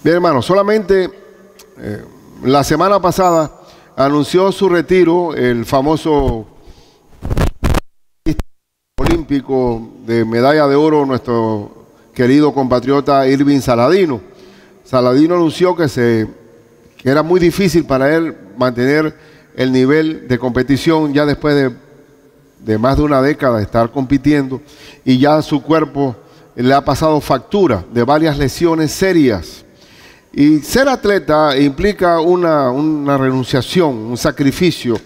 Bien, hermano, solamente la semana pasada anunció su retiro el famoso olímpico de medalla de oro, nuestro querido compatriota Irving Saladino. Saladino anunció que era muy difícil para él mantener el nivel de competición ya después de más de una década de estar compitiendo, y ya su cuerpo le ha pasado factura de varias lesiones serias. Y ser atleta implica una renunciación, un sacrificio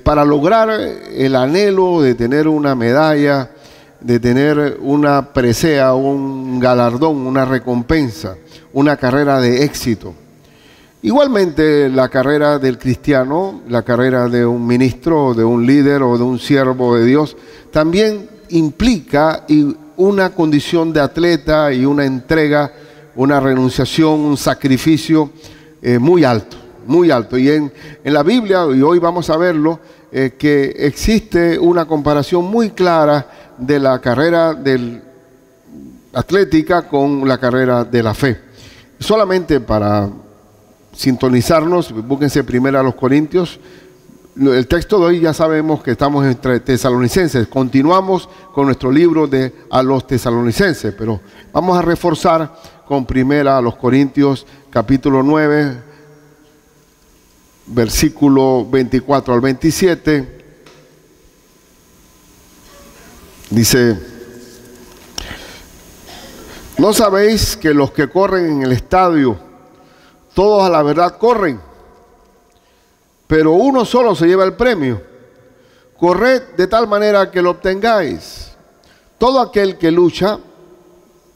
para lograr el anhelo de tener una medalla, de tener una presea, un galardón, una recompensa, una carrera de éxito. Igualmente la carrera del cristiano, la carrera de un ministro, de un líder o de un siervo de Dios, también implica una condición de atleta y una entrega, una renunciación, un sacrificio muy alto, muy alto. Y en la Biblia, y hoy vamos a verlo, que existe una comparación muy clara de la carrera atlética con la carrera de la fe. Solamente para sintonizarnos, búsquense primero a los Corintios. El texto de hoy ya sabemos que estamos entre Tesalonicenses. Continuamos con nuestro libro a los Tesalonicenses, pero vamos a reforzar con primera a los Corintios, capítulo 9, versículo 24 al 27. Dice: ¿no sabéis que los que corren en el estadio, todos a la verdad corren, pero uno solo se lleva el premio? Corred de tal manera que lo obtengáis. Todo aquel que lucha,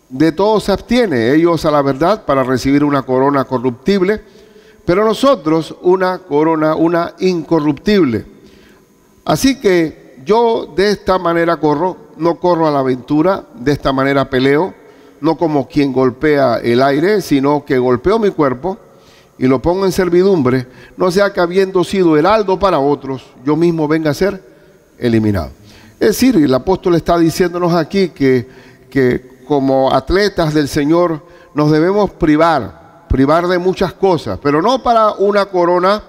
de todo se abstiene. Ellos a la verdad para recibir una corona corruptible, pero nosotros una corona, una incorruptible. Así que yo de esta manera corro, no corro a la aventura, de esta manera peleo, no como quien golpea el aire, sino que golpeo mi cuerpo y lo pongo en servidumbre, no sea que habiendo sido heraldo para otros, yo mismo venga a ser eliminado. Es decir, el apóstol está diciéndonos aquí que como atletas del Señor nos debemos privar de muchas cosas, pero no para una corona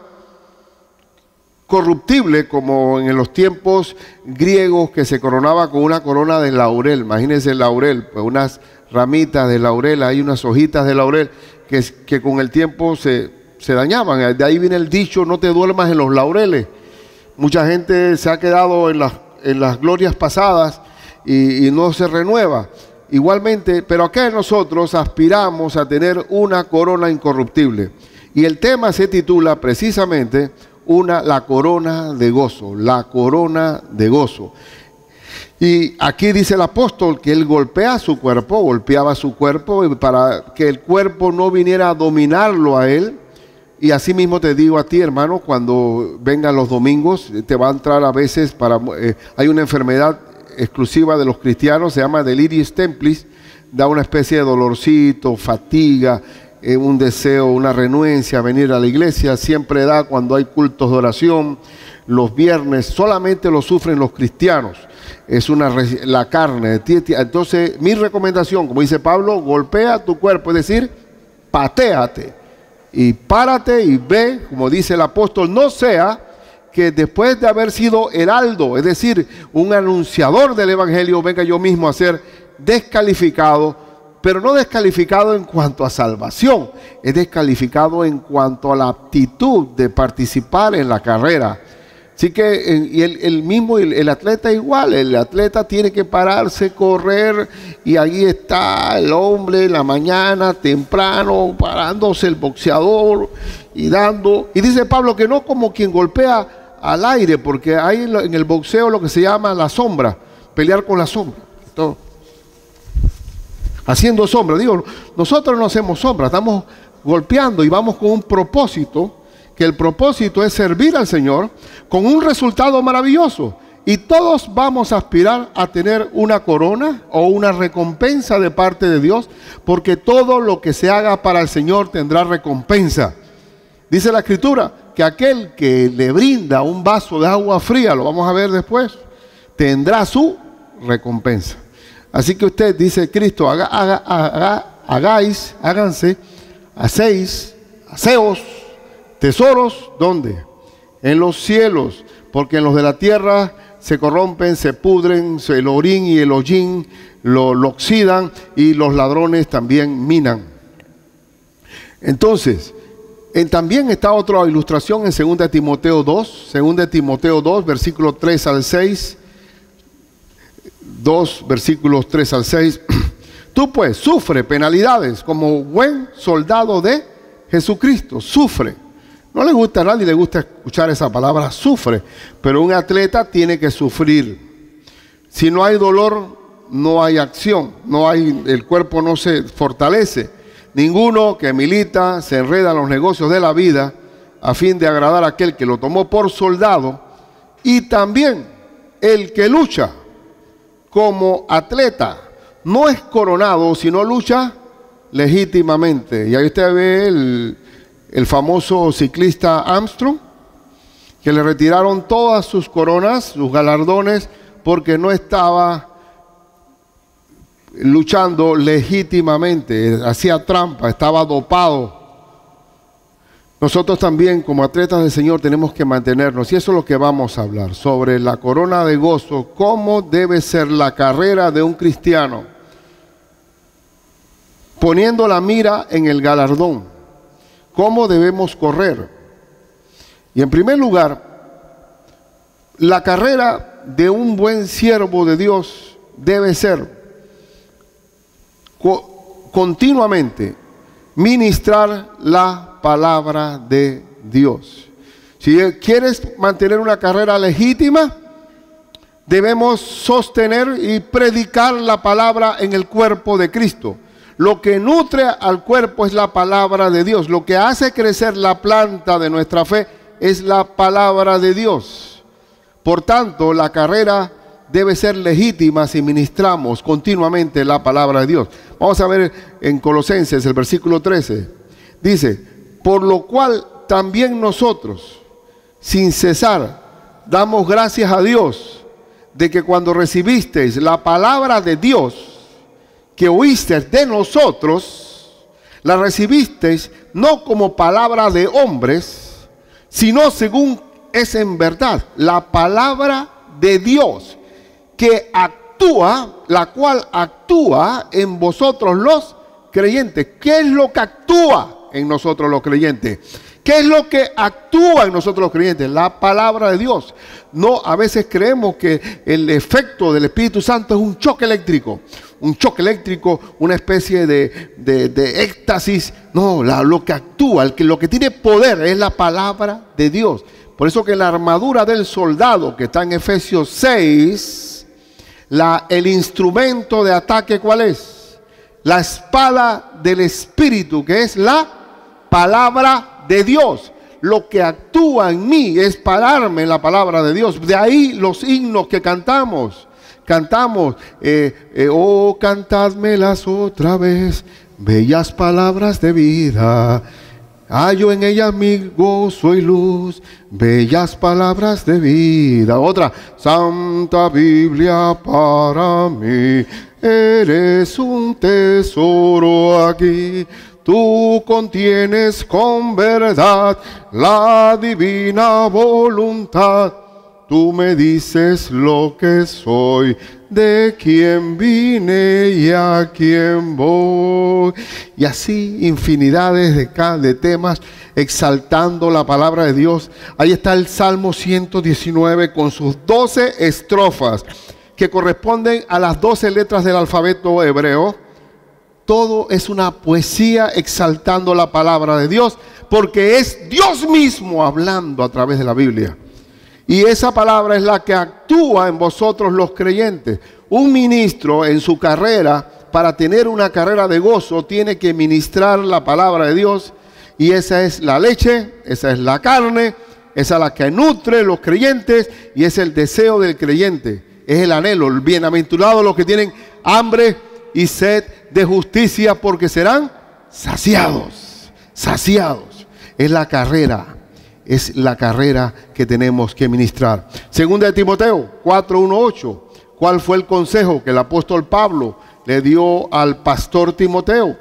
corruptible como en los tiempos griegos, que se coronaba con una corona de laurel. Imagínense el laurel, pues unas ramitas de laurel, hay unas hojitas de laurel que con el tiempo se dañaban. De ahí viene el dicho: no te duermas en los laureles. Mucha gente se ha quedado en las glorias pasadas y no se renueva. Igualmente, pero acá nosotros aspiramos a tener una corona incorruptible. Y el tema se titula precisamente la corona de gozo, la corona de gozo. Y aquí dice el apóstol que él golpeaba su cuerpo para que el cuerpo no viniera a dominarlo a él. Y así mismo te digo a ti, hermano, cuando vengan los domingos, te va a entrar a veces hay una enfermedad exclusiva de los cristianos, se llama delirium templis, da una especie de dolorcito, fatiga, un deseo, una renuencia a venir a la iglesia. Siempre da cuando hay cultos de oración, los viernes, solamente lo sufren los cristianos. Es la carne. Entonces, mi recomendación, como dice Pablo, golpea tu cuerpo, es decir, patéate y párate y ve, como dice el apóstol, no sea que después de haber sido heraldo, es decir, un anunciador del evangelio, venga yo mismo a ser descalificado, pero no descalificado en cuanto a salvación, es descalificado en cuanto a la aptitud de participar en la carrera. Así que y el atleta igual, el atleta tiene que pararse, correr, y ahí está el hombre en la mañana, temprano, parándose el boxeador y dando. Y dice Pablo que no como quien golpea al aire, porque hay en el boxeo lo que se llama la sombra, pelear con la sombra. Entonces, haciendo sombra, nosotros no hacemos sombra, estamos golpeando y vamos con un propósito, que el propósito es servir al Señor con un resultado maravilloso. Y todos vamos a aspirar a tener una corona o una recompensa de parte de Dios, porque todo lo que se haga para el Señor tendrá recompensa. Dice la Escritura que aquel que le brinda un vaso de agua fría, lo vamos a ver después, tendrá su recompensa. Así que usted, dice Cristo, háganse aseos, tesoros, ¿dónde? En los cielos, porque en los de la tierra se corrompen, se pudren, el orín y el hollín lo oxidan y los ladrones también minan. Entonces, también está otra ilustración en 2 Timoteo 2, 2 Timoteo 2, versículos 3 al 6, 2 versículos 3 al 6. Tú pues sufre penalidades como buen soldado de Jesucristo, sufre. No le gusta a nadie, le gusta escuchar esa palabra, sufre, pero un atleta tiene que sufrir. Si no hay dolor, no hay acción, el cuerpo no se fortalece. Ninguno que milita se enreda en los negocios de la vida a fin de agradar a aquel que lo tomó por soldado, y también el que lucha como atleta no es coronado, sino lucha legítimamente. Y ahí usted ve el famoso ciclista Armstrong, que le retiraron todas sus coronas, sus galardones, porque no estaba luchando legítimamente, hacía trampa, estaba dopado. Nosotros también como atletas del Señor tenemos que mantenernos, y eso es lo que vamos a hablar, sobre la corona de gozo, cómo debe ser la carrera de un cristiano, poniendo la mira en el galardón, cómo debemos correr. Y en primer lugar, la carrera de un buen siervo de Dios debe ser continuamente ministrar la palabra de Dios. Si quieres mantener una carrera legítima, debemos sostener y predicar la palabra en el cuerpo de Cristo. Lo que nutre al cuerpo es la palabra de Dios. Lo que hace crecer la planta de nuestra fe es la palabra de Dios. Por tanto, la carrera debe ser legítima si ministramos continuamente la palabra de Dios. Vamos a ver en Colosenses el versículo 13. Dice, por lo cual también nosotros, sin cesar, damos gracias a Dios de que cuando recibisteis la palabra de Dios que oísteis de nosotros, la recibisteis no como palabra de hombres, sino según es en verdad la palabra de Dios, que actúa, la cual actúa en vosotros los creyentes. ¿Qué es lo que actúa en nosotros los creyentes? ¿Qué es lo que actúa en nosotros los creyentes? La palabra de Dios. No, a veces creemos que el efecto del Espíritu Santo es un choque eléctrico, una especie de éxtasis. No, lo que actúa, lo que tiene poder es la palabra de Dios. Por eso que la armadura del soldado, que está en Efesios 6, el instrumento de ataque, ¿cuál es? La espada del Espíritu, que es la palabra de Dios. Lo que actúa en mí es pararme en la palabra de Dios. De ahí los himnos que cantamos, oh, cantádmelas otra vez, bellas palabras de vida. Hallo en ellas mi gozo y luz, bellas palabras de vida. Otra, Santa Biblia para mí, eres un tesoro aquí. Tú contienes con verdad la divina voluntad. Tú me dices lo que soy, de quién vine y a quién voy. Y así infinidades de temas exaltando la palabra de Dios. Ahí está el Salmo 119 con sus 12 estrofas que corresponden a las 12 letras del alfabeto hebreo. Todo es una poesía exaltando la palabra de Dios, porque es Dios mismo hablando a través de la Biblia. Y esa palabra es la que actúa en vosotros los creyentes. Un ministro en su carrera, para tener una carrera de gozo, tiene que ministrar la palabra de Dios. Y esa es la leche, esa es la carne, esa es la que nutre los creyentes y es el deseo del creyente. Es el anhelo, el bienaventurado los que tienen hambre y sed de justicia, porque serán saciados. Es la carrera que tenemos que ministrar. Segunda de Timoteo 4:1-8. ¿Cuál fue el consejo que el apóstol Pablo le dio al pastor Timoteo?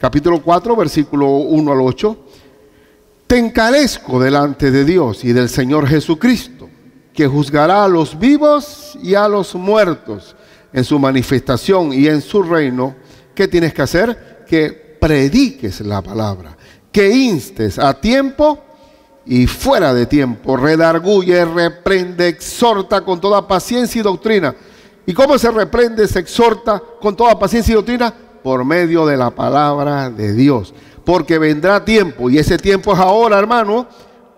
capítulo 4, versículo 1 al 8. Te encarezco delante de Dios y del Señor Jesucristo, que juzgará a los vivos y a los muertos en su manifestación y en su reino. ¿Qué tienes que hacer? Que prediques la palabra, que instes a tiempo y fuera de tiempo, redarguye, reprende, exhorta con toda paciencia y doctrina. ¿Y cómo se reprende, se exhorta con toda paciencia y doctrina? Por medio de la palabra de Dios. Porque vendrá tiempo, y ese tiempo es ahora, hermano,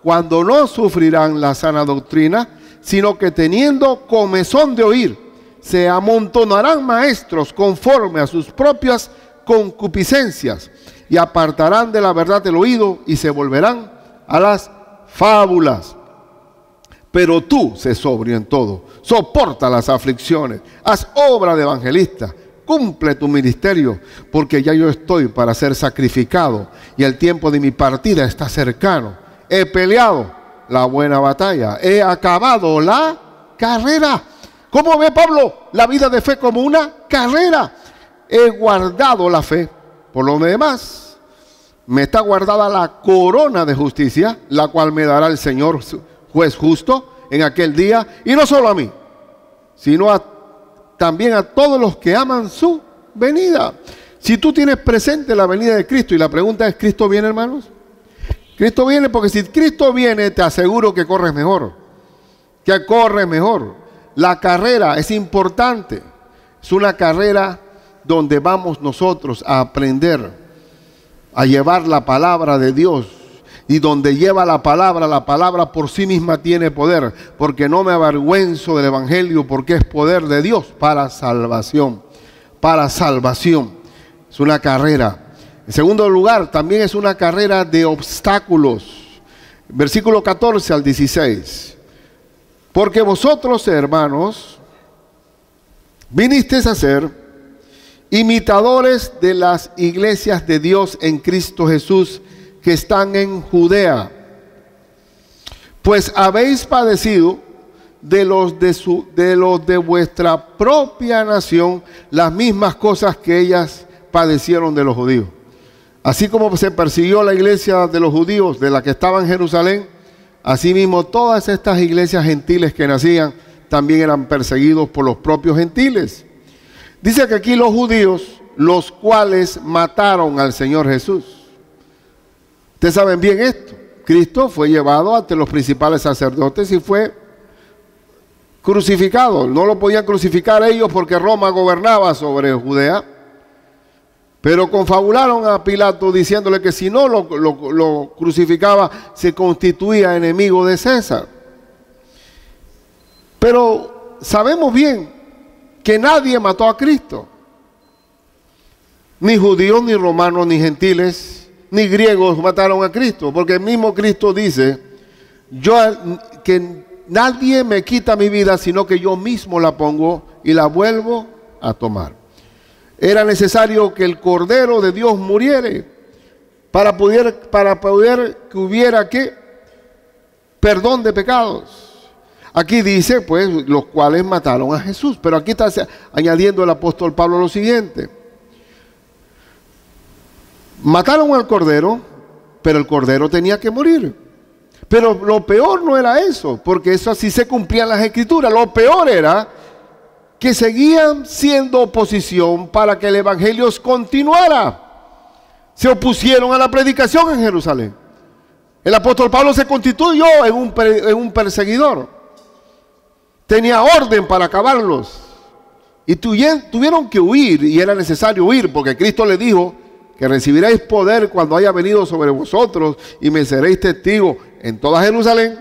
cuando no sufrirán la sana doctrina, sino que teniendo comezón de oír, se amontonarán maestros conforme a sus propias concupiscencias, y apartarán de la verdad el oído, y se volverán a las fábulas. Pero tú, sé sobrio en todo, soporta las aflicciones, haz obra de evangelista, cumple tu ministerio, porque ya yo estoy para ser sacrificado y el tiempo de mi partida está cercano. He peleado la buena batalla, he acabado la carrera. ¿Cómo ve Pablo la vida de fe? Como una carrera. He guardado la fe. Por lo demás, me está guardada la corona de justicia, la cual me dará el Señor juez justo en aquel día, y no solo a mí, sino también a todos los que aman su venida. Si tú tienes presente la venida de Cristo, y la pregunta es, ¿Cristo viene, hermanos? Cristo viene, porque si Cristo viene, te aseguro que corres mejor, que corres mejor. La carrera es importante, es una carrera donde vamos nosotros a aprender a llevar la palabra de Dios, y donde lleva la palabra por sí misma tiene poder, porque no me avergüenzo del evangelio, porque es poder de Dios para salvación, para salvación. Es una carrera. En segundo lugar, también es una carrera de obstáculos. Versículo 14 al 16. Porque vosotros, hermanos, vinisteis a ser imitadores de las iglesias de Dios en Cristo Jesús, que están en Judea, pues habéis padecido de los de vuestra propia nación las mismas cosas que ellas padecieron de los judíos. Así como se persiguió la iglesia de los judíos, de la que estaba en Jerusalén, asimismo todas estas iglesias gentiles que nacían también eran perseguidos por los propios gentiles. Dice que aquí los judíos, los cuales mataron al Señor Jesús. Ustedes saben bien esto. Cristo fue llevado ante los principales sacerdotes y fue crucificado. No lo podían crucificar ellos porque Roma gobernaba sobre Judea. Pero confabularon a Pilato diciéndole que si no lo crucificaba, se constituía enemigo de César. Pero sabemos bien que nadie mató a Cristo. Ni judíos, ni romanos, ni gentiles, ni griegos mataron a Cristo, porque el mismo Cristo dice, que nadie me quita mi vida, sino que yo mismo la pongo y la vuelvo a tomar. Era necesario que el Cordero de Dios muriere para poder que hubiera perdón de pecados. Aquí dice, pues, los cuales mataron a Jesús, pero aquí está añadiendo el apóstol Pablo lo siguiente. Mataron al Cordero, pero el Cordero tenía que morir. Pero lo peor no era eso, porque eso así se cumplían las Escrituras. Lo peor era que seguían siendo oposición para que el Evangelio continuara. Se opusieron a la predicación en Jerusalén. El apóstol Pablo se constituyó en un perseguidor. Tenía orden para acabarlos. Y tuvieron que huir, y era necesario huir, porque Cristo les dijo que recibiréis poder cuando haya venido sobre vosotros, y me seréis testigos en toda Jerusalén,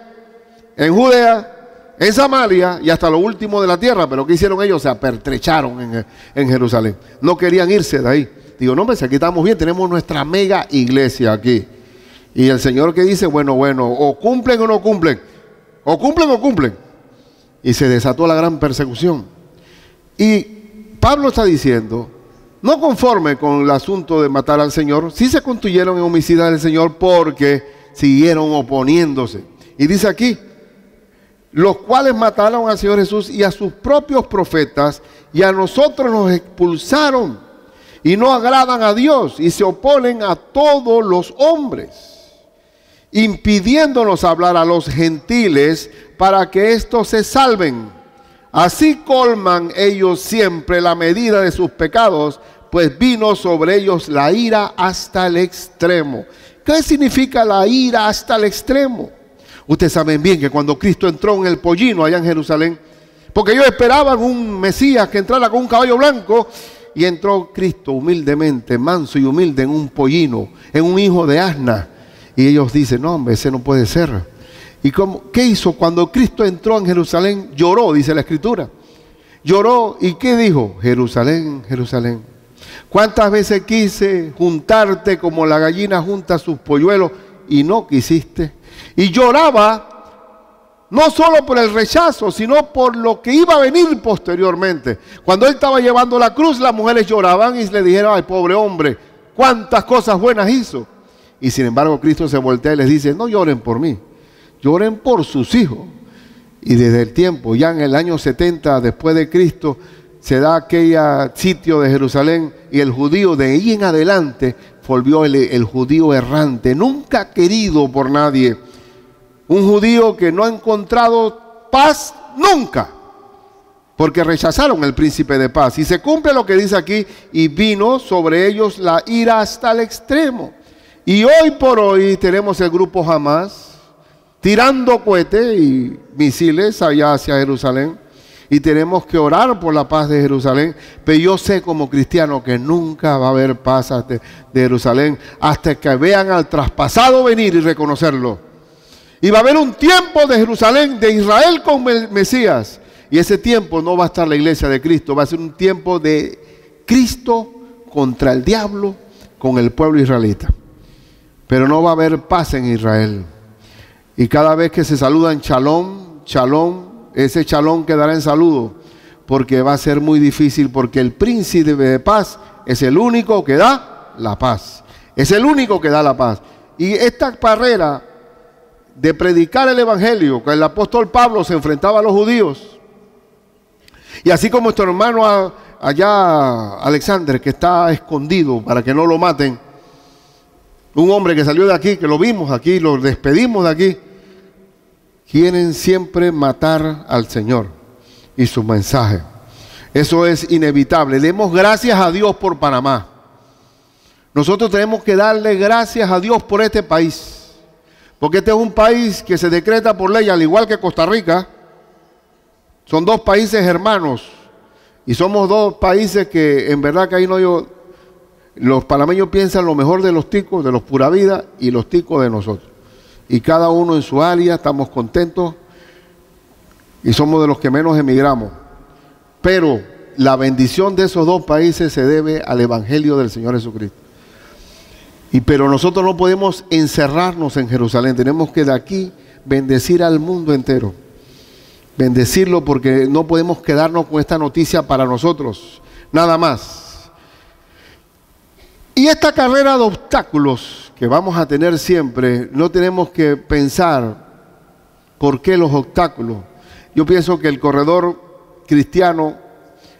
en Judea, en Samaria y hasta lo último de la tierra. Pero ¿qué hicieron ellos? Se apertrecharon en Jerusalén. No querían irse de ahí. Digo, no, hombre, si aquí estamos bien, tenemos nuestra mega iglesia aquí. Y el Señor que dice, bueno, o cumplen o no cumplen, o cumplen o cumplen. Y se desató la gran persecución. Y Pablo está diciendo, no conforme con el asunto de matar al Señor, sí se constituyeron en homicidas del Señor porque siguieron oponiéndose. Y dice aquí, los cuales mataron al Señor Jesús y a sus propios profetas, y a nosotros nos expulsaron y no agradan a Dios y se oponen a todos los hombres, impidiéndonos hablar a los gentiles para que éstos se salven. Así colman ellos siempre la medida de sus pecados, pues vino sobre ellos la ira hasta el extremo. ¿Qué significa la ira hasta el extremo? Ustedes saben bien que cuando Cristo entró en el pollino allá en Jerusalén, porque ellos esperaban un Mesías que entrara con un caballo blanco, y entró Cristo humildemente, manso y humilde, en un pollino, en un hijo de asna. Y ellos dicen, no hombre, ese no puede ser. ¿Y qué hizo? Cuando Cristo entró en Jerusalén, lloró, dice la Escritura. Lloró, ¿y qué dijo? Jerusalén, Jerusalén, ¿cuántas veces quise juntarte como la gallina junta sus polluelos y no quisiste? Y lloraba no solo por el rechazo, sino por lo que iba a venir posteriormente. Cuando él estaba llevando la cruz, las mujeres lloraban y le dijeron, ay, pobre hombre, cuántas cosas buenas hizo. Y sin embargo Cristo se voltea y les dice, no lloren por mí, lloren por sus hijos. Y desde el tiempo, ya en el año 70 después de Cristo, se da aquel sitio de Jerusalén, y el judío de ahí en adelante volvió el judío errante, nunca querido por nadie. Un judío que no ha encontrado paz nunca, porque rechazaron el príncipe de paz. Y se cumple lo que dice aquí, y vino sobre ellos la ira hasta el extremo. Y hoy por hoy tenemos el grupo Hamas tirando cohetes y misiles allá hacia Jerusalén. Y tenemos que orar por la paz de Jerusalén. Pero yo sé como cristiano que nunca va a haber paz de Jerusalén hasta que vean al traspasado venir y reconocerlo. Y va a haber un tiempo de Jerusalén, de Israel con Mesías. Y ese tiempo no va a estar la iglesia de Cristo. Va a ser un tiempo de Cristo contra el diablo, con el pueblo israelita. Pero no va a haber paz en Israel. Y cada vez que se saludan shalom, shalom, ese shalom quedará en saludo, porque va a ser muy difícil, porque el príncipe de paz es el único que da la paz. Es el único que da la paz. Y esta carrera de predicar el evangelio, que el apóstol Pablo se enfrentaba a los judíos, y así como nuestro hermano allá, Alexander, que está escondido para que no lo maten, un hombre que salió de aquí, que lo vimos aquí, lo despedimos de aquí, quieren siempre matar al Señor y su mensaje. Eso es inevitable. Demos gracias a Dios por Panamá. Nosotros tenemos que darle gracias a Dios por este país, porque este es un país que se decreta por ley, al igual que Costa Rica. Son dos países hermanos, y somos dos países que en verdad que ahí no yo... Los panameños piensan lo mejor de los ticos, de los pura vida, y los ticos de nosotros. Y cada uno en su área, estamos contentos y somos de los que menos emigramos. Pero la bendición de esos dos países se debe al evangelio del Señor Jesucristo. Pero nosotros no podemos encerrarnos en Jerusalén. Tenemos que de aquí bendecir al mundo entero. Bendecirlo, porque no podemos quedarnos con esta noticia para nosotros. Nada más. Y esta carrera de obstáculos que vamos a tener siempre, no tenemos que pensar por qué los obstáculos. Yo pienso que el corredor cristiano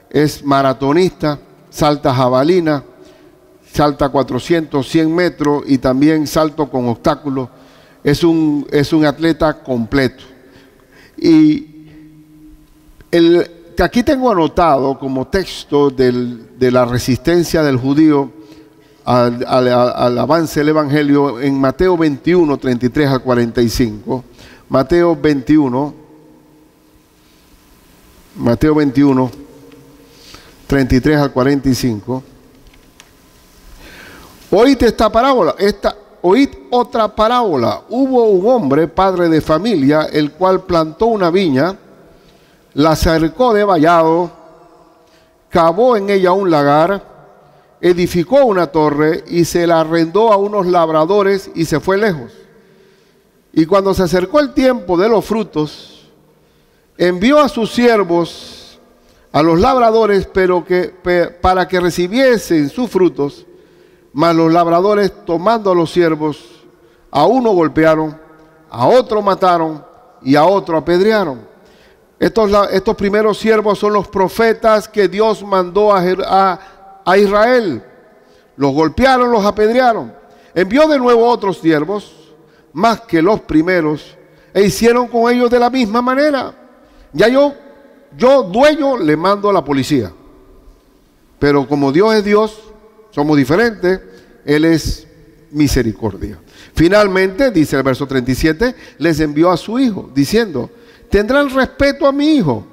es maratonista, salta jabalina, salta 400, 100 metros y también salto con obstáculos. Es un atleta completo. Y aquí tengo anotado como texto de la resistencia del judío al avance del evangelio en Mateo 21, 33 al 45. Mateo 21, 33 al 45. Oíd esta parábola, oíd otra parábola. Hubo un hombre, padre de familia, el cual plantó una viña, la cercó de vallado, cavó en ella un lagar, edificó una torre y se la arrendó a unos labradores y se fue lejos. Y cuando se acercó el tiempo de los frutos, envió a sus siervos, a los labradores, para que recibiesen sus frutos. Mas los labradores, tomando a los siervos, a uno golpearon, a otro mataron y a otro apedrearon. Estos primeros siervos son los profetas que Dios mandó a Israel Los golpearon, los apedrearon. Envió de nuevo otros siervos, más que los primeros, e hicieron con ellos de la misma manera. Ya yo dueño, le mando a la policía. Pero como Dios es Dios, somos diferentes, Él es misericordia. Finalmente, dice el verso 37, les envió a su hijo, diciendo, tendrán respeto a mi hijo.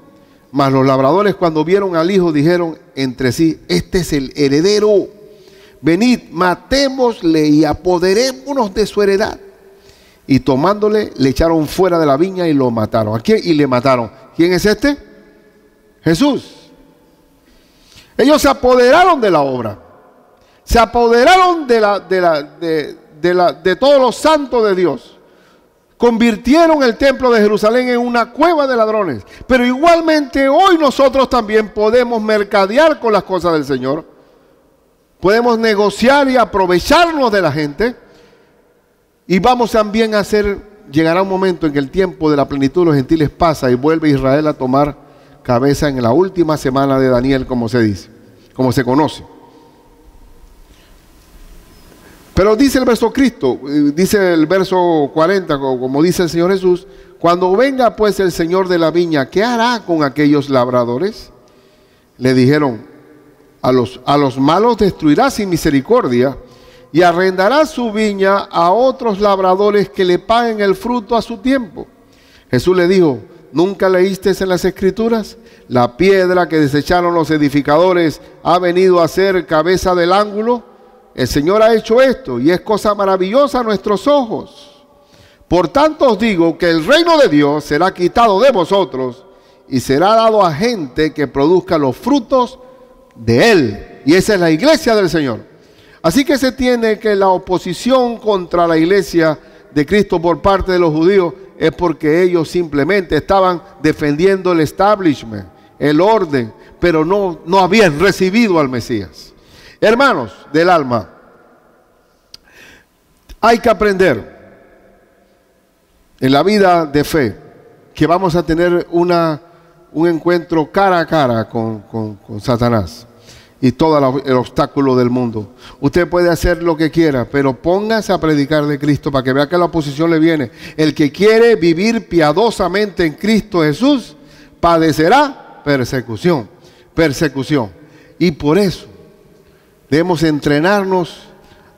Mas los labradores, cuando vieron al hijo, dijeron entre sí, este es el heredero. Venid, matémosle y apoderémonos de su heredad. Y tomándole, le echaron fuera de la viña y lo mataron. ¿A quién? Y le mataron. ¿Quién es este? Jesús. Ellos se apoderaron de la obra. Se apoderaron de todos los santos de Dios. Convirtieron el templo de Jerusalén en una cueva de ladrones. Pero igualmente hoy nosotros también podemos mercadear con las cosas del Señor. Podemos negociar y aprovecharnos de la gente. Y vamos también a hacer, llegará un momento en que el tiempo de la plenitud de los gentiles pasa y vuelve Israel a tomar cabeza en la última semana de Daniel, como se dice, como se conoce. Pero dice el verso Cristo, dice el verso 40, como dice el Señor Jesús, cuando venga pues el Señor de la viña, ¿qué hará con aquellos labradores? Le dijeron, a los malos destruirá sin misericordia y arrendará su viña a otros labradores que le paguen el fruto a su tiempo. Jesús le dijo, ¿nunca leíste en las Escrituras? La piedra que desecharon los edificadores ha venido a ser cabeza del ángulo. El Señor ha hecho esto y es cosa maravillosa a nuestros ojos. Por tanto os digo que el reino de Dios será quitado de vosotros y será dado a gente que produzca los frutos de Él. Y esa es la iglesia del Señor. Así que se tiene que la oposición contra la iglesia de Cristo por parte de los judíos es porque ellos simplemente estaban defendiendo el establishment, el orden, pero no habían recibido al Mesías. Hermanos del alma, hay que aprender en la vida de fe que vamos a tener un encuentro cara a cara con Satanás y todo el obstáculo del mundo. Usted puede hacer lo que quiera, pero póngase a predicar de Cristo para que vea que la oposición le viene. El que quiere vivir piadosamente en Cristo Jesús padecerá persecución. Y por eso debemos entrenarnos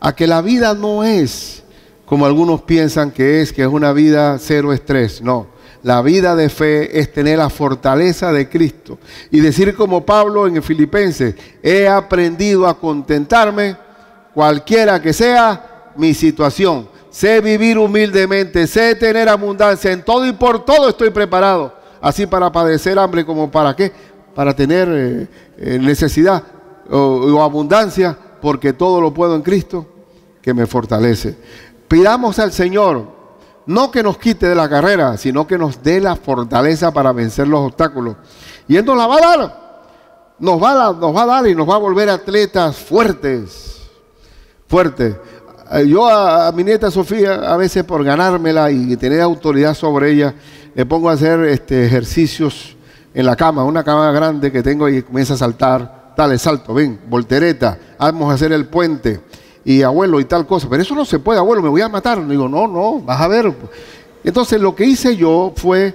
a que la vida no es como algunos piensan que es una vida cero estrés. No. La vida de fe es tener la fortaleza de Cristo y decir como Pablo en Filipenses, he aprendido a contentarme cualquiera que sea mi situación. Sé vivir humildemente, sé tener abundancia, en todo y por todo estoy preparado. Así para padecer hambre como para qué, para tener necesidad o abundancia, porque todo lo puedo en Cristo que me fortalece. Pidamos al Señor, no que nos quite de la carrera, sino que nos dé la fortaleza para vencer los obstáculos. Y Él nos la va a dar. Nos va a dar y nos va a volver atletas fuertes. Yo a mi nieta Sofía, a veces por ganármela y tener autoridad sobre ella, le pongo a hacer ejercicios en la cama, una cama grande que tengo y comienza a saltar. Dale, salto, ven, voltereta, vamos a hacer el puente. Y abuelo y tal cosa, pero eso no se puede, abuelo, me voy a matar. Digo, no, vas a ver. Entonces lo que hice yo fue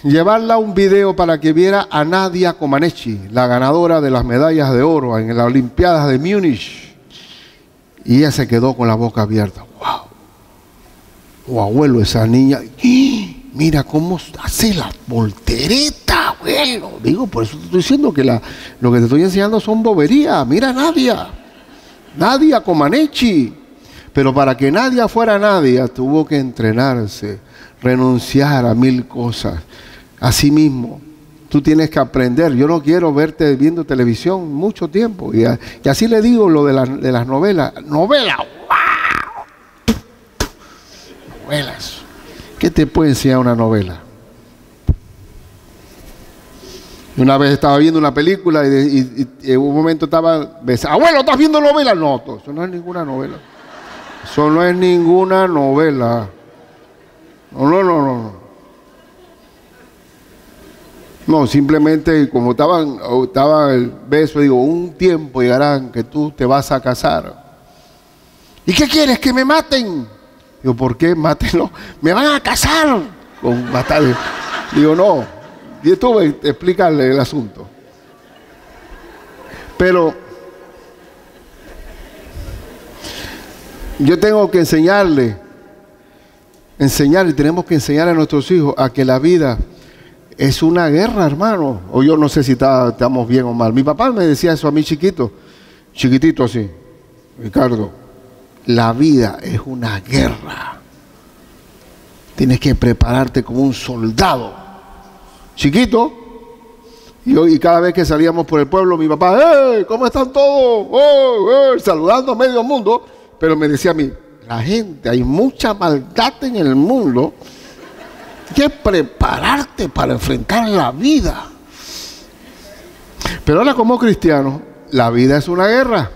llevarla un video para que viera a Nadia Comaneci, la ganadora de las medallas de oro en las Olimpiadas de Múnich. Y ella se quedó con la boca abierta. ¡Wow! Abuelo, esa niña, mira cómo hace la voltereta, abuelo. Digo, por eso te estoy diciendo que lo que te estoy enseñando son boberías. Mira Nadia Comaneci. Pero para que Nadia fuera Nadia, tuvo que entrenarse, renunciar a 1000 cosas. Así mismo, tú tienes que aprender. Yo no quiero verte viendo televisión mucho tiempo. Y así le digo lo de las novelas. ¡Novela! ¡Wow! Novelas. ¿Qué te puede enseñar una novela? Una vez estaba viendo una película y en un momento estaba besando. Abuelo, ¿estás viendo novela? No, eso no es ninguna novela. Eso no es ninguna novela. No. No, simplemente como estaba el beso, digo, un tiempo llegará en que tú te vas a casar. ¿Y qué quieres? ¿Que me maten? Digo, ¿por qué? Mátenlo. Me van a casar con batallas. Digo, no. Y esto explicarle el asunto. Pero yo tengo que enseñar y tenemos que enseñar a nuestros hijos a que la vida es una guerra, hermano. O yo no sé si estamos bien o mal. Mi papá me decía eso a mí chiquitito así. Ricardo, la vida es una guerra. Tienes que prepararte como un soldado. Chiquito. Y cada vez que salíamos por el pueblo, mi papá, ¡hey! ¿Cómo están todos? ¡Oh, saludando a medio mundo. Pero me decía a mí, la gente, hay mucha maldad en el mundo. Tienes que prepararte para enfrentar la vida. Pero ahora como cristianos, la vida es una guerra.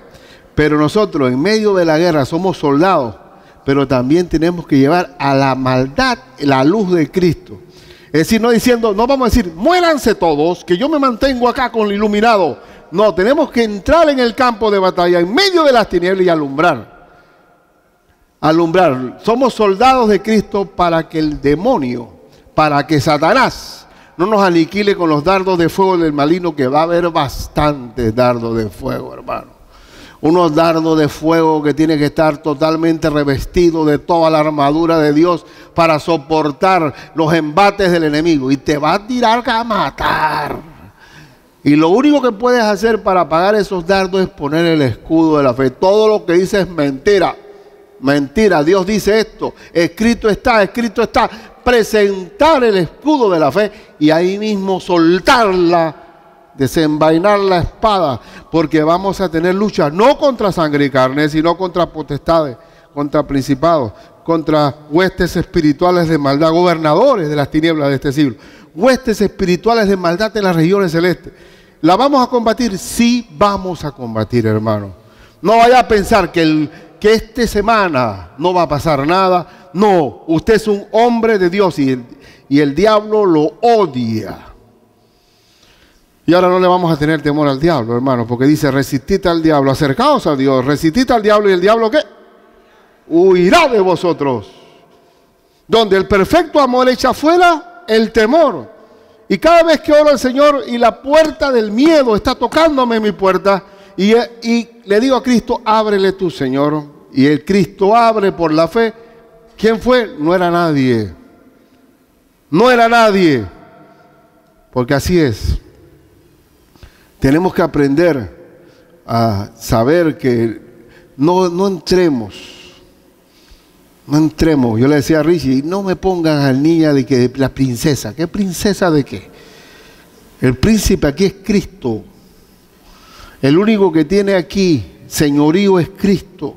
Pero nosotros en medio de la guerra somos soldados. Pero también tenemos que llevar a la maldad la luz de Cristo. Es decir, no diciendo, no vamos a decir, muéranse todos, que yo me mantengo acá con el iluminado. No, tenemos que entrar en el campo de batalla, en medio de las tinieblas y alumbrar. Alumbrar. Somos soldados de Cristo para que el demonio, para que Satanás no nos aniquile con los dardos de fuego del maligno, que va a haber bastantes dardos de fuego, hermano. Unos dardos de fuego que tiene que estar totalmente revestido de toda la armadura de Dios para soportar los embates del enemigo. Y te va a tirar a matar. Y lo único que puedes hacer para apagar esos dardos es poner el escudo de la fe. Todo lo que dice es mentira. Mentira, Dios dice esto. Escrito está, escrito está. Presentar el escudo de la fe y ahí mismo soltarla. Desenvainar la espada, porque vamos a tener lucha no contra sangre y carne, sino contra potestades, contra principados, contra huestes espirituales de maldad, gobernadores de las tinieblas de este siglo, huestes espirituales de maldad en las regiones celestes. ¿La vamos a combatir? Sí, vamos a combatir, hermano. No vaya a pensar que esta semana no va a pasar nada. No, usted es un hombre de Dios y el diablo lo odia. Y ahora no le vamos a tener temor al diablo, hermano, porque dice, resistid al diablo, acercaos a Dios, resistid al diablo, y el diablo, ¿qué? Huirá de vosotros. Donde el perfecto amor echa fuera el temor. Y cada vez que oro al Señor y la puerta del miedo está tocándome en mi puerta, y le digo a Cristo, ábrele tú, Señor. Y el Cristo abre por la fe. ¿Quién fue? No era nadie. No era nadie. Porque así es. Tenemos que aprender a saber que no entremos. No entremos. Yo le decía a Richie, no me pongan al niña de que la princesa. ¿Qué princesa de qué? El príncipe aquí es Cristo. El único que tiene aquí señorío es Cristo.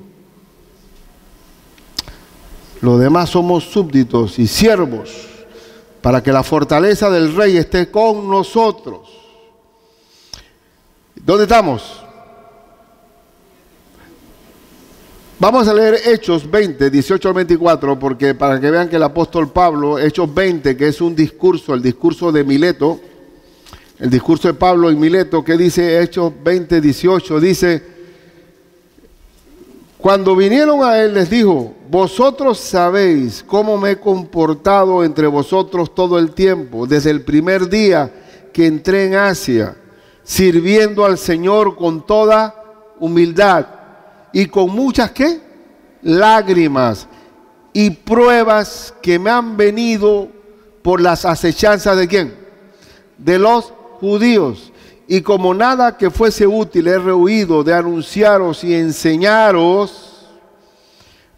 Los demás somos súbditos y siervos para que la fortaleza del rey esté con nosotros. ¿Dónde estamos? Vamos a leer Hechos 20, 18 al 24, porque para que vean que el apóstol Pablo, Hechos 20, que es un discurso, el discurso de Mileto, el discurso de Pablo en Mileto, que dice Hechos 20, 18, dice, cuando vinieron a él les dijo, vosotros sabéis cómo me he comportado entre vosotros todo el tiempo, desde el primer día que entré en Asia, sirviendo al Señor con toda humildad y con muchas ¿qué? Lágrimas y pruebas que me han venido por las acechanzas ¿de quién? De los judíos. Y como nada que fuese útil he rehuido de anunciaros y enseñaros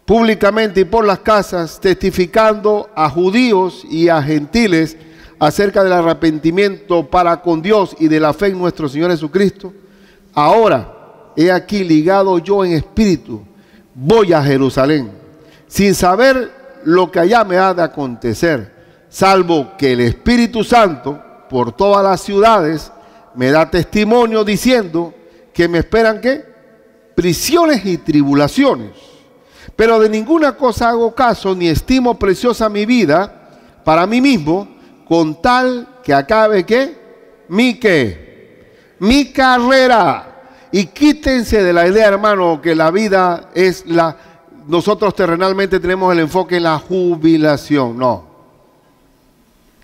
públicamente y por las casas, testificando a judíos y a gentiles acerca del arrepentimiento para con Dios y de la fe en nuestro Señor Jesucristo. Ahora, he aquí ligado yo en espíritu, voy a Jerusalén, sin saber lo que allá me ha de acontecer, salvo que el Espíritu Santo, por todas las ciudades, me da testimonio diciendo que me esperan, ¿qué? Prisiones y tribulaciones. Pero de ninguna cosa hago caso, ni estimo preciosa mi vida para mí mismo, con tal que acabe, ¿qué? Mi carrera. Y quítense de la idea, hermano, que la vida es nosotros terrenalmente tenemos el enfoque en la jubilación. No.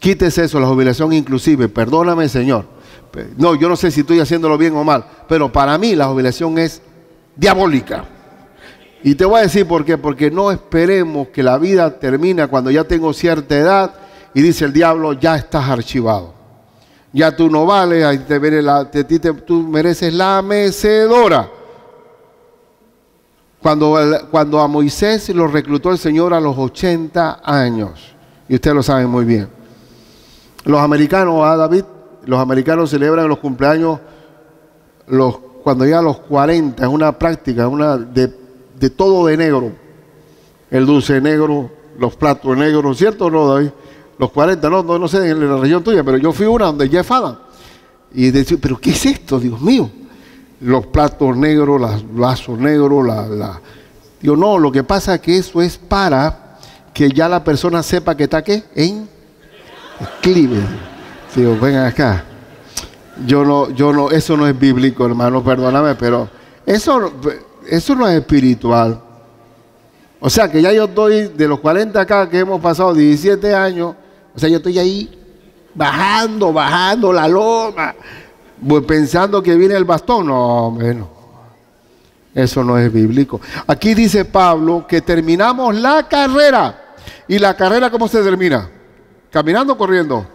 Quítese eso, la jubilación inclusive. Perdóname, Señor. No, yo no sé si estoy haciéndolo bien o mal, pero para mí la jubilación es diabólica. Y te voy a decir por qué. Porque no esperemos que la vida termine cuando ya tengo cierta edad y dice el diablo, ya estás archivado. Ya tú no vales, ahí tú mereces la mecedora. Cuando a Moisés lo reclutó el Señor a los 80 años, y ustedes lo saben muy bien. Los americanos, David, los americanos celebran los cumpleaños cuando llegan a los 40, es una práctica, de todo de negro. El dulce negro, los platos negros, ¿cierto o no, David? Los 40, no sé en la región tuya, pero yo fui una donde Jeff Adams. Y decía, ¿pero qué es esto, Dios mío? Los platos negros, los vasos negros, Digo, no, lo que pasa es que eso es para que ya la persona sepa que está, ¿qué? En declive. Digo, vengan acá. Yo no, eso no es bíblico, hermano, perdóname, pero eso no es espiritual. O sea, que ya yo estoy, de los 40 acá, que hemos pasado 17 años, o sea, yo estoy ahí bajando la loma, pensando que viene el bastón. No, hombre, no. Eso no es bíblico. Aquí dice Pablo que terminamos la carrera. ¿Y la carrera cómo se termina? ¿Caminando o corriendo?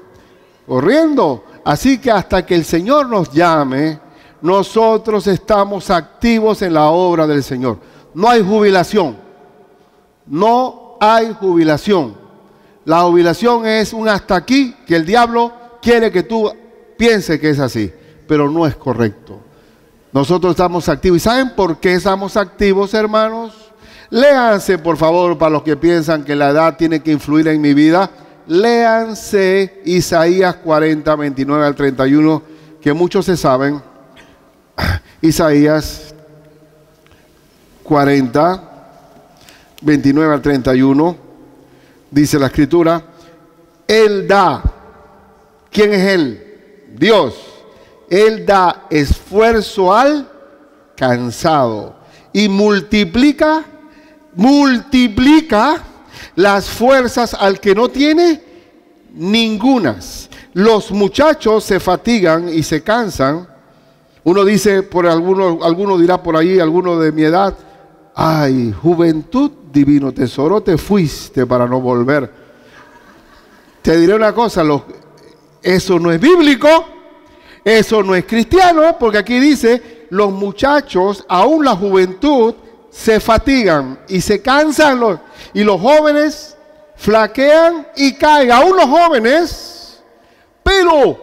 Corriendo. Así que hasta que el Señor nos llame, nosotros estamos activos en la obra del Señor. No hay jubilación. No hay jubilación. La jubilación es un hasta aquí que el diablo quiere que tú pienses que es así, pero no es correcto. Nosotros estamos activos. ¿Y saben por qué estamos activos, hermanos? Léanse, por favor, para los que piensan que la edad tiene que influir en mi vida. Léanse Isaías 40, 29 al 31, que muchos se saben. Isaías 40, 29 al 31. Dice la Escritura, Él da. ¿Quién es Él? Dios. Él da esfuerzo al cansado y multiplica las fuerzas al que no tiene ningunas. Los muchachos se fatigan y se cansan. Uno dice, alguno dirá por ahí, alguno de mi edad, ay, juventud, divino tesoro, te fuiste para no volver. Te diré una cosa, eso no es bíblico, eso no es cristiano, porque aquí dice, los muchachos, aún la juventud, se fatigan y se cansan, y los jóvenes flaquean y caen, aún los jóvenes, pero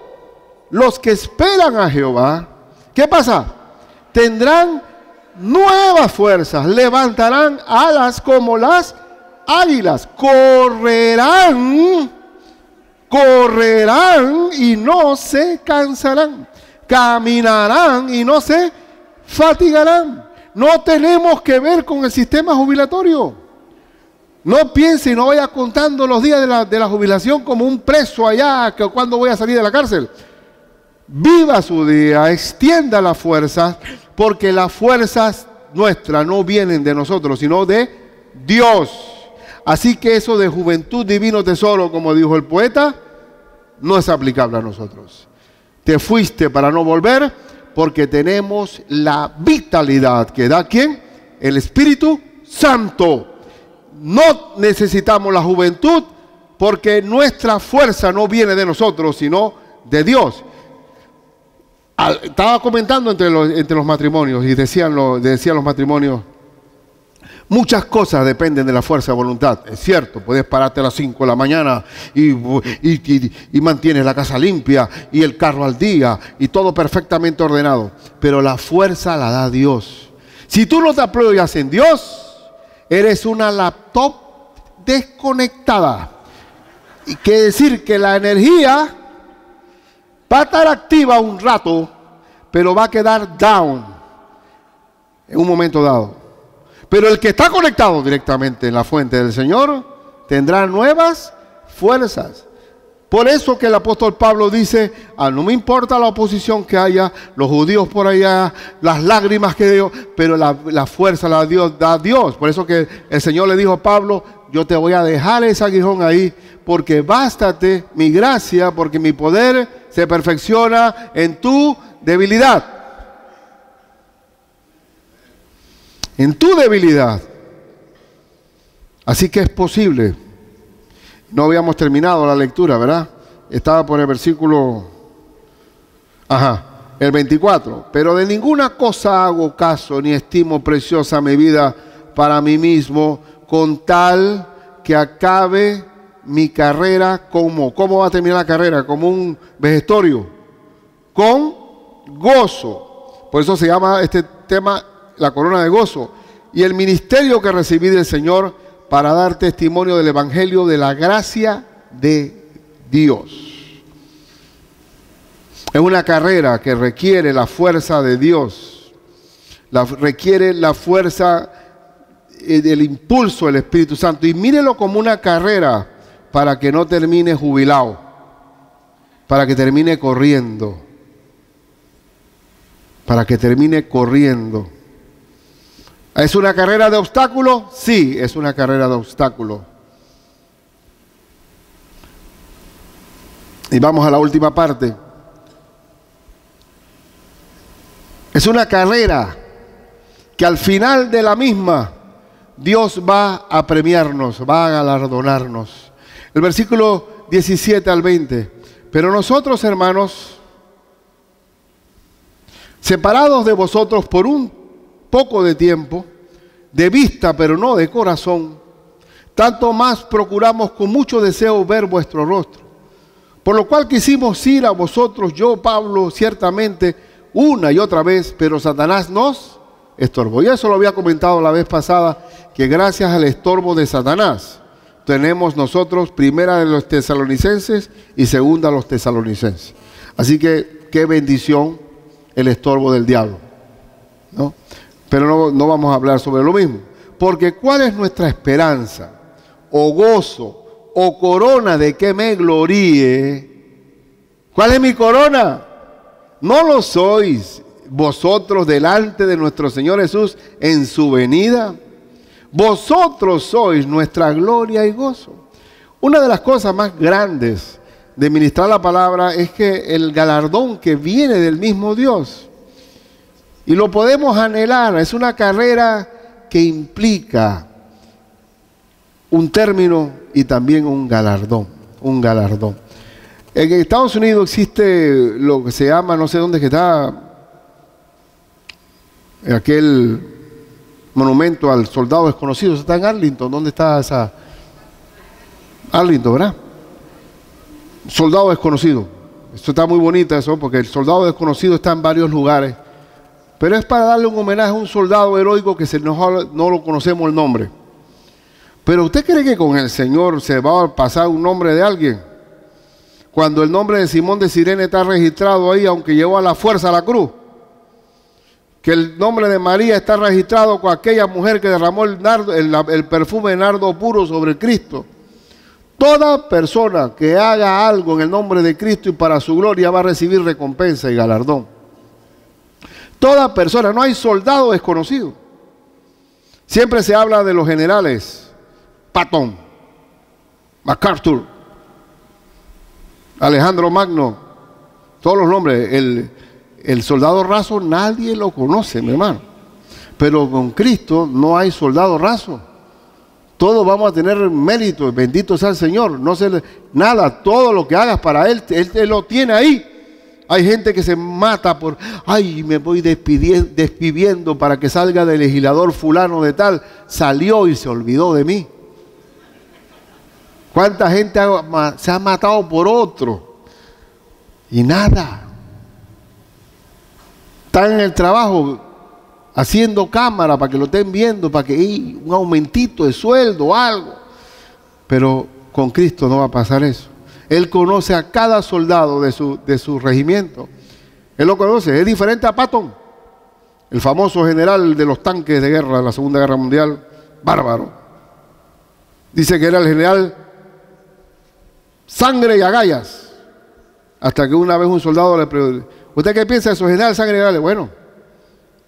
los que esperan a Jehová, ¿qué pasa? Tendrán nuevas fuerzas, levantarán alas como las águilas, correrán y no se cansarán, caminarán y no se fatigarán. No tenemos que ver con el sistema jubilatorio. No piense y no vaya contando los días de la jubilación como un preso allá, que cuando voy a salir de la cárcel. Viva su día, extienda las fuerzas, porque las fuerzas nuestras no vienen de nosotros, sino de Dios. Así que eso de juventud, divino tesoro, como dijo el poeta, no es aplicable a nosotros. Te fuiste para no volver, porque tenemos la vitalidad que da ¿quién? El Espíritu Santo. No necesitamos la juventud, porque nuestra fuerza no viene de nosotros, sino de Dios. Estaba comentando entre los matrimonios y decían los matrimonios, muchas cosas dependen de la fuerza de voluntad. Es cierto, puedes pararte a las 5 de la mañana y mantienes la casa limpia y el carro al día y todo perfectamente ordenado, pero la fuerza la da Dios. Si tú no te apoyas en Dios, eres una laptop desconectada. Y quiere decir que la energía va a estar activa un rato, pero va a quedar down en un momento dado. Pero el que está conectado directamente en la fuente del Señor tendrá nuevas fuerzas. Por eso que el apóstol Pablo dice, no me importa la oposición que haya, los judíos por allá, las lágrimas que dio, pero la fuerza la da Dios. Por eso que el Señor le dijo a Pablo, yo te voy a dejar ese aguijón ahí, porque bástate mi gracia, porque mi poder se perfecciona en tu debilidad. En tu debilidad. Así que es posible. No habíamos terminado la lectura, ¿verdad? Estaba por el versículo, el 24. Pero de ninguna cosa hago caso, ni estimo preciosa mi vida para mí mismo, con tal que acabe mi carrera como. ¿Cómo va a terminar la carrera? Como un vejestorio. Con gozo. Por eso se llama este tema la corona de gozo. Y el ministerio que recibí del Señor, para dar testimonio del evangelio de la gracia de Dios. Es una carrera que requiere la fuerza de Dios, requiere la fuerza del impulso del Espíritu Santo. Y mírelo como una carrera para que no termine jubilado, para que termine corriendo, para que termine corriendo. ¿Es una carrera de obstáculos? Sí, es una carrera de obstáculos. Y vamos a la última parte. Es una carrera que al final de la misma Dios va a premiarnos, va a galardonarnos. El versículo 17 al 20. Pero nosotros, hermanos, separados de vosotros por un poco de tiempo, de vista pero no de corazón, tanto más procuramos con mucho deseo ver vuestro rostro. Por lo cual quisimos ir a vosotros, yo, Pablo, ciertamente, una y otra vez, pero Satanás nos estorbó. Y eso lo había comentado la vez pasada, que gracias al estorbo de Satanás, tenemos nosotros primera de los tesalonicenses y segunda de los tesalonicenses. Así que, qué bendición el estorbo del diablo, ¿no? Pero no vamos a hablar sobre lo mismo. Porque ¿cuál es nuestra esperanza? O gozo, o corona de que me gloríe. ¿Cuál es mi corona? ¿No lo sois vosotros delante de nuestro Señor Jesús en su venida? Vosotros sois nuestra gloria y gozo. Una de las cosas más grandes de ministrar la palabra es que el galardón que viene del mismo Dios, y lo podemos anhelar, es una carrera que implica un término y también un galardón, En Estados Unidos existe lo que se llama, no sé dónde que está, aquel monumento al soldado desconocido, está en Arlington. ¿Dónde está esa? Arlington, ¿verdad? Soldado desconocido. Esto está muy bonito eso, porque el soldado desconocido está en varios lugares. Pero es para darle un homenaje a un soldado heroico que no lo conocemos el nombre. Pero ¿usted cree que con el Señor se va a pasar un nombre de alguien? Cuando el nombre de Simón de Cirene está registrado ahí, aunque llevó a la fuerza a la cruz. Que el nombre de María está registrado con aquella mujer que derramó el perfume de nardo puro sobre Cristo. Toda persona que haga algo en el nombre de Cristo y para su gloria va a recibir recompensa y galardón. Toda persona, no hay soldado desconocido. Siempre se habla de los generales, Patton, MacArthur, Alejandro Magno, todos los nombres. El soldado raso nadie lo conoce, mi hermano. Pero con Cristo no hay soldado raso. Todos vamos a tener mérito, bendito sea el Señor. Nada, todo lo que hagas para Él lo tiene ahí. Hay gente que se mata por, me voy despidiendo para que salga del legislador fulano de tal. Salió y se olvidó de mí. ¿Cuánta gente se ha matado por otro? Y nada. Están en el trabajo haciendo cámara para que lo estén viendo, para que un aumentito de sueldo o algo. Pero con Cristo no va a pasar eso. Él conoce a cada soldado de su regimiento. Él lo conoce. Es diferente a Patton, el famoso general de los tanques de guerra de la Segunda Guerra Mundial, bárbaro. Dice que era el general sangre y agallas. Hasta que una vez un soldado le preguntó, ¿usted qué piensa de eso, general, sangre y agallas? Bueno,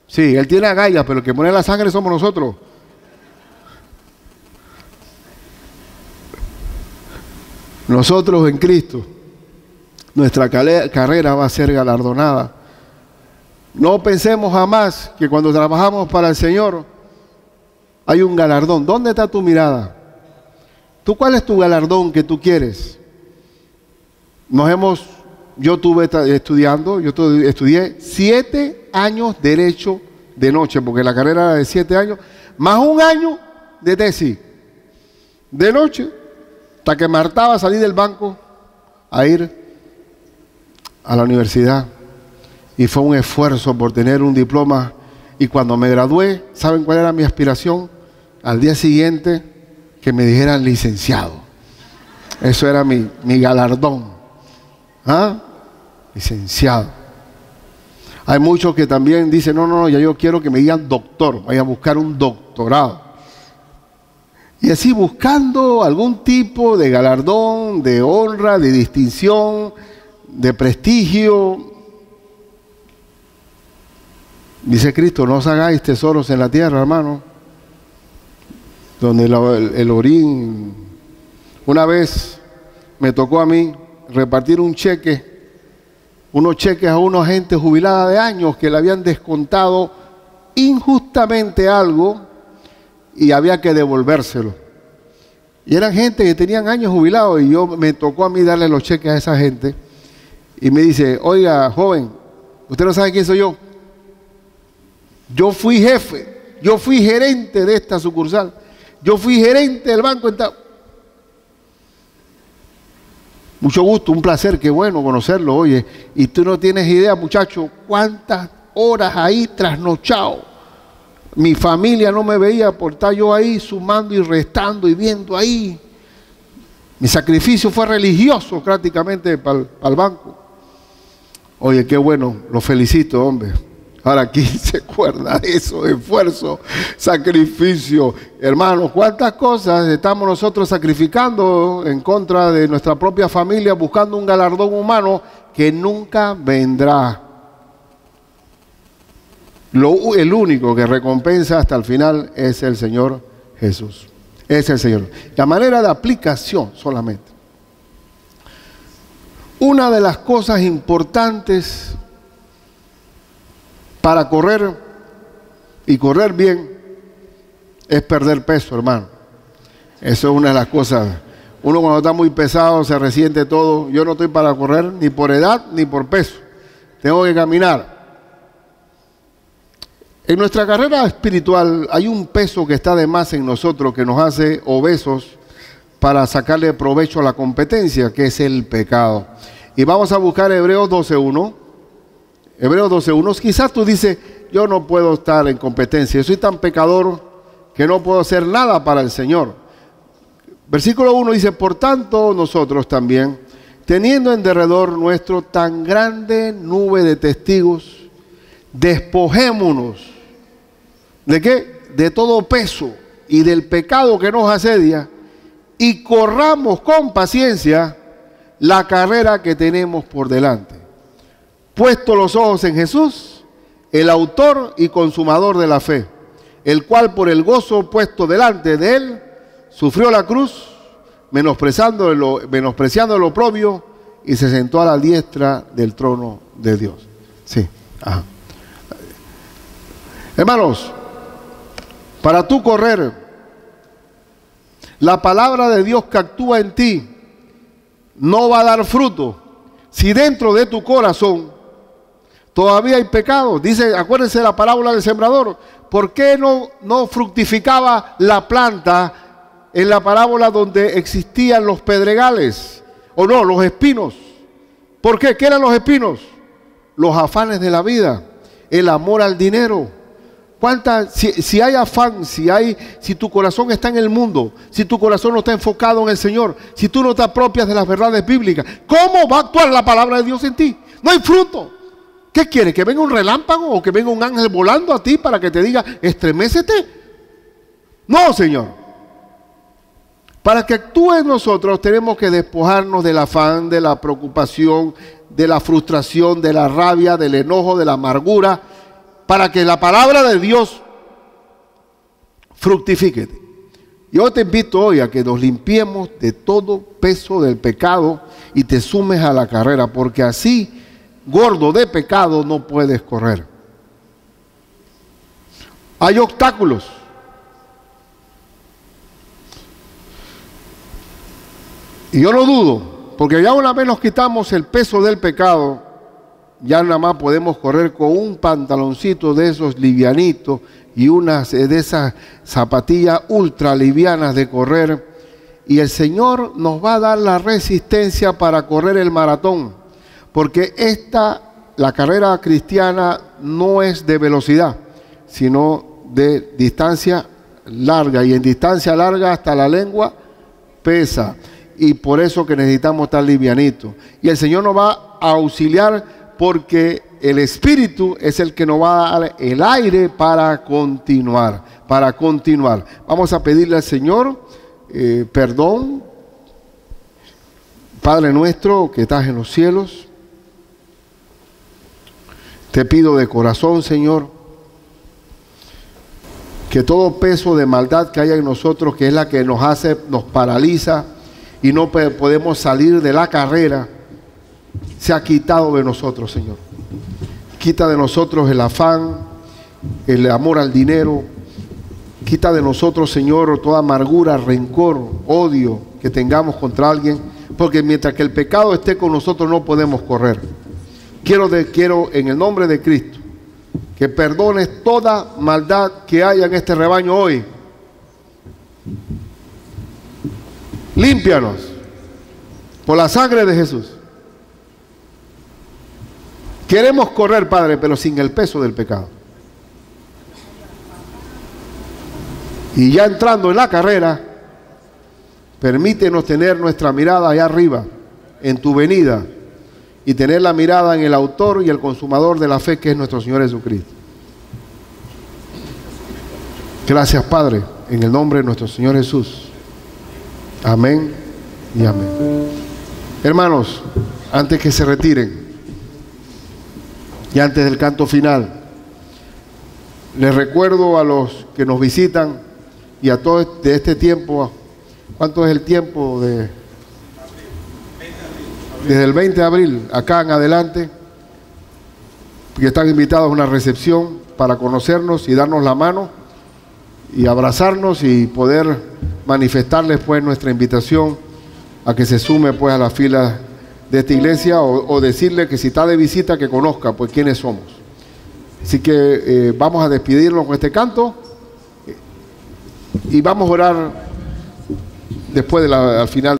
sí, él tiene agallas, pero el que pone la sangre somos nosotros. Nosotros en Cristo, nuestra carrera va a ser galardonada. No pensemos jamás que cuando trabajamos para el Señor hay un galardón. ¿Dónde está tu mirada? ¿Tú cuál es tu galardón que tú quieres? Yo estudié 7 años derecho de noche, porque la carrera era de 7 años, más un año de tesis, de noche, hasta que me hartaba salir del banco a ir a la universidad. Y fue un esfuerzo por tener un diploma. Y cuando me gradué, ¿saben cuál era mi aspiración? Al día siguiente, que me dijeran licenciado. Eso era mi galardón. ¿Ah? Licenciado. Hay muchos que también dicen, no, ya yo quiero que me digan doctor, vaya a buscar un doctorado. Y así buscando algún tipo de galardón, de honra, de distinción, de prestigio. Dice Cristo, no os hagáis tesoros en la tierra, hermano, donde el orín. Una vez me tocó a mí repartir unos cheques a una gente jubilada de años que le habían descontado injustamente algo y había que devolvérselo. Y eran gente que tenían años jubilados y me tocó a mí darle los cheques a esa gente. Y me dice, oiga, joven, ¿usted no sabe quién soy yo? Yo fui jefe, yo fui gerente de esta sucursal, yo fui gerente del banco. Mucho gusto, un placer, qué bueno conocerlo, oye. Y tú no tienes idea, muchacho, cuántas horas ahí trasnochado. Mi familia no me veía por estar yo ahí sumando y restando y viendo ahí. Mi sacrificio fue religioso prácticamente para el banco. Oye, qué bueno, lo felicito, hombre. Ahora, ¿quién se acuerda de eso? Esfuerzo, sacrificio. Hermanos, ¿cuántas cosas estamos nosotros sacrificando en contra de nuestra propia familia, buscando un galardón humano que nunca vendrá? El único que recompensa hasta el final es el Señor Jesús. Es el Señor. La manera de aplicación solamente. Una de las cosas importantes para correr y correr bien es perder peso, hermano. Eso es una de las cosas. Uno cuando está muy pesado se resiente todo. Yo no estoy para correr ni por edad ni por peso. Tengo que caminar. En nuestra carrera espiritual hay un peso que está de más en nosotros que nos hace obesos para sacarle provecho a la competencia, que es el pecado. Y vamos a buscar Hebreos 12:1. Hebreos 12:1. Quizás tú dices, yo no puedo estar en competencia, yo soy tan pecador que no puedo hacer nada para el Señor. Versículo 1 dice, por tanto nosotros también, teniendo en derredor nuestro tan grande nube de testigos, despojémonos. ¿De qué? De todo peso y del pecado que nos asedia y corramos con paciencia la carrera que tenemos por delante. Puesto los ojos en Jesús, el autor y consumador de la fe, el cual por el gozo puesto delante de él, sufrió la cruz, menospreciando lo oprobio, y se sentó a la diestra del trono de Dios. Sí, ajá. Hermanos, para tú correr, la palabra de Dios que actúa en ti no va a dar fruto si dentro de tu corazón todavía hay pecado. Dice, acuérdense de la parábola del sembrador. ¿Por qué no fructificaba la planta en la parábola donde existían los pedregales? O no, los espinos. ¿Por qué? ¿Qué eran los espinos? Los afanes de la vida, el amor al dinero. Si hay afán, si tu corazón está en el mundo, si tu corazón no está enfocado en el Señor, si tú no te apropias de las verdades bíblicas, ¿cómo va a actuar la palabra de Dios en ti? No hay fruto. ¿Qué quieres? ¿Que venga un relámpago o que venga un ángel volando a ti para que te diga, estremécete? No, Señor. Para que actúe en nosotros tenemos que despojarnos del afán, de la preocupación, de la frustración, de la rabia, del enojo, de la amargura, para que la palabra de Dios fructifique. Yo te invito hoy a que nos limpiemos de todo peso del pecado y te sumes a la carrera, porque así, gordo de pecado, no puedes correr. Hay obstáculos. Y yo no dudo, porque ya una vez nos quitamos el peso del pecado, ya nada más podemos correr con un pantaloncito de esos livianitos y unas de esas zapatillas ultra livianas de correr. Y el Señor nos va a dar la resistencia para correr el maratón, porque la carrera cristiana no es de velocidad, sino de distancia larga, y en distancia larga hasta la lengua pesa. Y por eso que necesitamos estar livianitos. Y el Señor nos va a auxiliar porque el Espíritu es el que nos va a dar el aire para continuar. Vamos a pedirle al Señor perdón. Padre nuestro que estás en los cielos, te pido de corazón, Señor, que todo peso de maldad que haya en nosotros, que es la que nos paraliza, y no podemos salir de la carrera, se ha quitado de nosotros, Señor. Quita de nosotros el afán, el amor al dinero. Quita de nosotros, Señor, toda amargura, rencor, odio que tengamos contra alguien, porque mientras que el pecado esté con nosotros no podemos correr. Quiero en el nombre de Cristo que perdones toda maldad que haya en este rebaño hoy. Límpianos por la sangre de Jesús. Queremos correr, Padre, pero sin el peso del pecado. Y ya entrando en la carrera, permítenos tener nuestra mirada allá arriba, en tu venida, y tener la mirada en el autor y el consumador de la fe, que es nuestro Señor Jesucristo. Gracias, Padre, en el nombre de nuestro Señor Jesús. Amén y amén. Hermanos, antes que se retiren y antes del canto final, les recuerdo a los que nos visitan y a todos de este tiempo. ¿Cuánto es el tiempo? Desde el 20 de abril acá en adelante, que están invitados a una recepción para conocernos y darnos la mano y abrazarnos y poder manifestarles pues nuestra invitación a que se sume pues a la fila de esta iglesia, o decirle que si está de visita que conozca pues quiénes somos. Así que vamos a despedirnos con este canto y vamos a orar después al final.